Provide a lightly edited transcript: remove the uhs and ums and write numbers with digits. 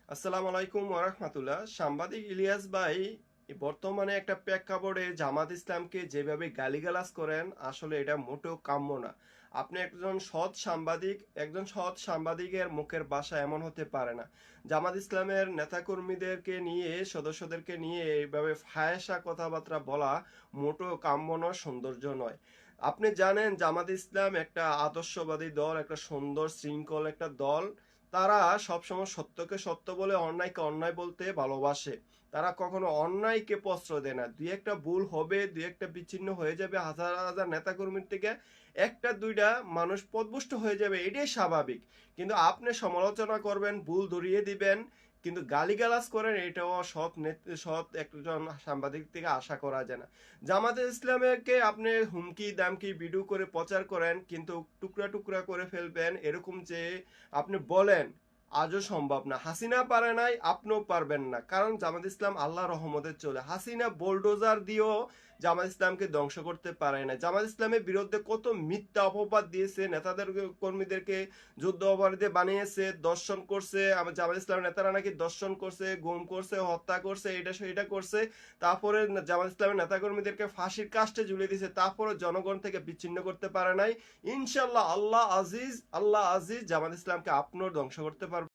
আসসালামু আলাইকুম ওরহমাতুল্লাহ। সাংবাদিক ইলিয়াস ভাই বর্তমানে একটা প্রেক্ষাপটে জামাত ইসলামকে যেভাবে গালিগালাজ করেন, আসলে এটা মোটেও কাম্য না। আপনি একজন সৎ সাংবাদিকের মুখের ভাষা এমন হতে পারে না। জামাত ইসলামের নেতাকর্মীদেরকে নিয়ে, সদস্যদেরকে নিয়ে এইভাবে ফাহেসা কথাবার্তা বলা মোটেও কাম্য নয়, সৌন্দর্য নয়। আপনি জানেন জামাত ইসলাম একটা আদর্শবাদী দল, একটা সুন্দর শৃঙ্খল একটা দল। তারা সবসময় সত্যকে সত্য বলে, অন্যায়কে অন্যায় বলতে ভালোবাসে। তারা কখনো অন্যায়কে প্রশ্রয় দেয় না। দুই একটা ভুল হবে, দুই একটা বিচ্ছিন্ন হয়ে যাবে হাজার হাজার নেতাকর্মীর থেকে, একটা দুইটা মানুষ পদভুষ্ট হয়ে যাবে, এটাই স্বাভাবিক। কিন্তু আপনি সমালোচনা করবেন, ভুল ধরিয়ে দিবেন, কিন্তু গালিগালাজ করেন, এটাও সৎ একজন সাংবাদিক থেকে আশা করা যায় না। জামাতে ইসলামকে আপনি হুমকি দামকি ভিডিও করে প্রচার করেন, কিন্তু টুকরা টুকরা করে ফেলবেন এরকম যে আপনি বলেন, আজও সম্ভব না। হাসিনা পারে নাই, আপনিও পারবেন না, কারণ জামাত ইসলাম আল্লাহ রহমতে চলে। হাসিনা বোলডোজার দিয়েও জামাত ইসলামকে ধ্বংস করতে পারে না। জামাত ইসলামের বিরুদ্ধে কত মিথ্যা অপবাদ দিয়েছে, নেতাদের কর্মীদেরকে যুদ্ধ অপরাধী বানিয়েছে, দর্শন করছে, আমার জামাত ইসলামের নেতারা নাকি দর্শন করছে, গুম করছে, হত্যা করছে, এটা সেটা করছে। তারপরে জামাত ইসলামের নেতাকর্মীদেরকে ফাঁসির কাস্টে ঝুলিয়ে দিয়েছে, তারপরে জনগণ থেকে বিচ্ছিন্ন করতে পারে নাই। ইনশাল্লাহ আল্লাহ আজিজ জামাত ইসলামকে আপনার ধ্বংস করতে পারবে।